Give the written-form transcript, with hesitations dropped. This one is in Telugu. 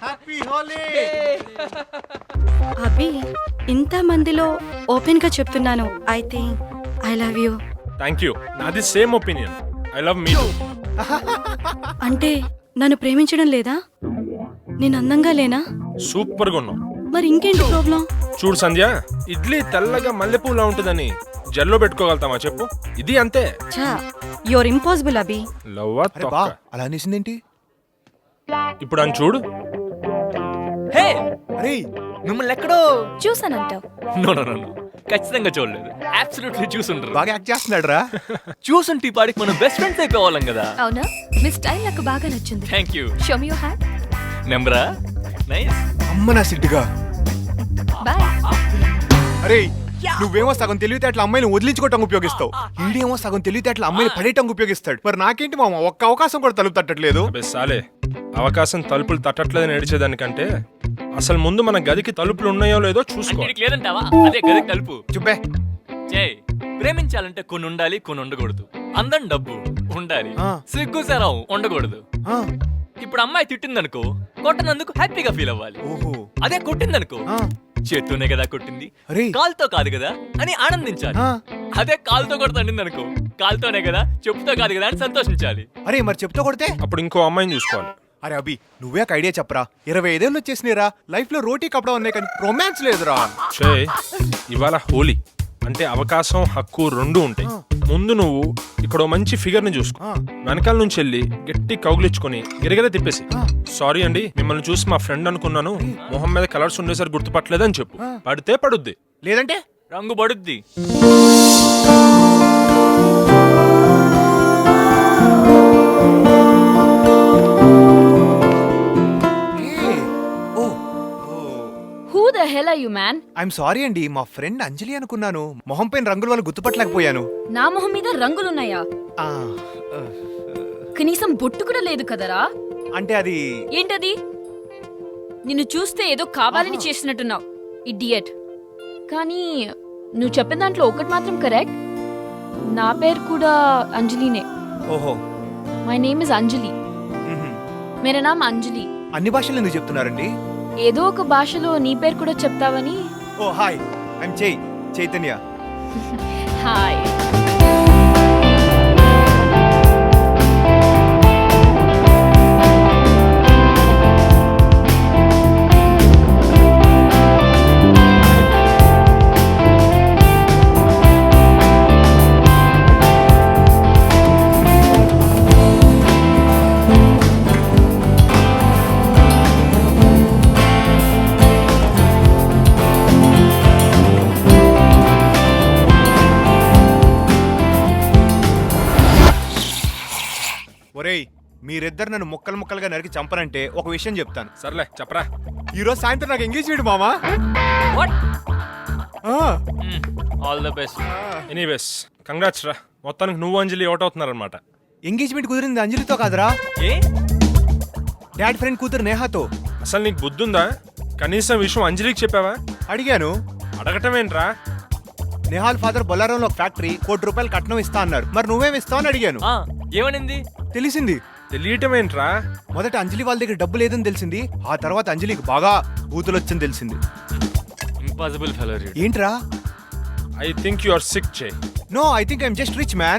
హ్యాపీ హోలీ. అభి, ఇంత మందిలో ఓపెన్ గా చెప్తున్నాను, I think I love you. Thank you. నాది same opinion. I love me. అంటే నన్ను ప్రేమించడం లేదా? నేను అందంగా లేనా? సూపర్ గా ఉన్నావు. మరి ఇంకేంటి ప్రాబ్లం? చూడు సంధ్య, ఇడ్లీ తెల్లగా మల్లెపూలా ఉంటుందని జల్లో పెట్టుకోగలుగుతామా చెప్పు? ఇది అంతే. చా, యువర్ ఇంపాసిబుల్ అభి. లవ్వా అరే బా, అలా అనేసిందేంటి? ఇప్పుడు అని చూడు. హే, అరే మిమ్మల్ని ఎక్కడో చూసానంటావు? నో నో నో నో, ఖచ్చితంగా చూడలేదు. అబ్సల్యూట్లీ చూసుంటారు. బాగా యాక్ట్ చేస్తున్నాడు రా. చూసుంటే ఈ పాటికి మనం బెస్ట్ ఫ్రెండ్స్ అయిపోవాలం కదా. అవునా? మీ స్టైల్ నాకు బాగా నచ్చింది. Thank you. Show me your hand. నెంబరా? నైస్. అమ్మ నా సిట్టుగా. బాయ్. అరే నువ్వేమో సగం తెలివితేటల అమ్మాయిని వదిలించుకోవటం ఉపయోగిస్తావు, ఈడేమో సగం తెలివితేటల అమ్మాయిని పడేయటం ఉపయోగిస్తాడు. మరి నాకేంటి మామ, ఒక్క అవకాశం కూడా తలుపు తట్టట్లేదు. అబే సాలే, అవకాశం తలుపులు తట్టట్లేదని ఏడిచేదానికంటే అసలు ముందు మన గదికి తలుపులు ఉన్నాయో లేదో చూసుకో. అంటే లేదంటావా? అదే గది కలుపు. చుబ్బే. చేయి. ప్రేమించాలంటే కొన్ని ఉండాలి, కొన్ని ఉండకూడదు. అందం డబ్బు ఉండాలి, ఆ. సిగ్గు సరం ఉండకూడదు. ఆ, ఇప్పుడు అమ్మాయి తిట్టిందనుకో, కొట్టనందుకు హ్యాపీగా ఫీల్ అవ్వాలి. ఓహో. అదే కొట్టిందనుకో, ఆ, చేత్తోనే కదా కొట్టింది, అరే కాలుతో కాదు కదా అని ఆనందించాలి. ఆ, అదే కాలుతో కొడుతుంది అనుకో, కాలుతోనే కదా చెప్పుతో కాదు కదా అని సంతోషించాలి. అరే మరి చెప్తా కొడితే? అప్పుడు ఇంకో అమ్మాయిని చూసుకోవాలి. అరే అభి, నువ్వే ఒక ఐడియా చెప్పరా. 25 ఏళ్ళు వచ్చేసినరా, లైఫ్ లో రోటీ కప్పడం ఉన్నాయి కానీ రొమాన్స్ లేదురా. చే, ఇవాళ హోలీ అంటే అవకాశం హక్కు రెండు ఉంటాయి. ముందు నువ్వు ఇక్కడ ఓ మంచి ఫిగర్ ని చూసుకో, ఆ. వెనకాల నుంచి వెళ్ళి గట్టి కౌగిలించుకొని గిరగిర తిప్పేసి ఆ. సారీ అండి, మిమ్మల్ని చూసి మా ఫ్రెండ్ అనుకున్నాను, మొహం మీద కలర్స్ ఉండేసరి గుర్తుపట్టలేదని చెప్పు. పడితే పడుద్ది, లేదంటే రంగు పడుద్ది. Who the hell are you, man? I'm sorry అండి, మా ఫ్రెండ్ అంజలి అనుకున్నాను, మొహం పైన రంగుల వల్ల గుర్తుపట్టలేకపోయాను. నా మొహం మీద రంగులున్నాయా? ఆ, కనీసం బొట్టు కూడా లేదు కదరా. అంటే అది ఏంటది? నిన్ను చూస్తే ఏదో కావాలని చేసినట్టున్నావు, ఇడియట్. కానీ నువ్వు చెప్పిన దాంట్లో ఒకటి మాత్రం కరెక్ట్. నా పేరు కూడా అంజలినే. ఓహో. మై నేమ్ ఇస్ అంజలి. మ్హూ. మేరా నామ్ అంజలి. అన్ని భాషలు ఎందుకు చెప్తున్నారండి? ఏదో ఒక భాషలో నీ పేరు కూడా చెప్తావని. ఓ హాయ్, ఐఎమ్ చైతన్య. హాయ్. ఒరేయ్, మీరిద్దరు నన్ను ముక్కలు ముక్కలుగా నరికి చంపనంటే ఒక విషయం చెప్తాను. సర్లే చెప్పరా. ఈ రోజు సాయంత్రం నాకు ఎంగేజ్మెంట్ మామా. వాట్? ఆ, all the best. Anyways congrats రా, మొత్తానికి నువ్వు అంజలి అవుట్ అవుతున్నారనమాట. ఎంగేజ్మెంట్ కుదిరింది అంజలితో కాదురా, ఏ? డాడ్ ఫ్రెండ్ కూతురు నేహాతో. అసలు నీకు బుద్ధుందా? కనీసం విషయం అంజలికి చెప్పావా? అడిగాను. అడగటం ఏంట్రా? నేహాల్ ఫాదర్ బొల్లారంలో ఒక ఫ్యాక్టరీ, ₹1 కోటి కట్నం ఇస్తా అన్నారు. మరి నువ్వేం ఇస్తావు అని అడిగాను. ఆ, ఏమనింది? తెలిసింది. తెలియటం ఏంట్రా? మొదట అంజలి వాళ్ళ దగ్గర డబ్బు లేదని తెలిసింది, ఆ తర్వాత అంజలికి బాగా బూతులొచ్చని తెలిసింది. Impossible fellow. ఏంట్రా? I think you are sick చే. No, I think I'm just rich man.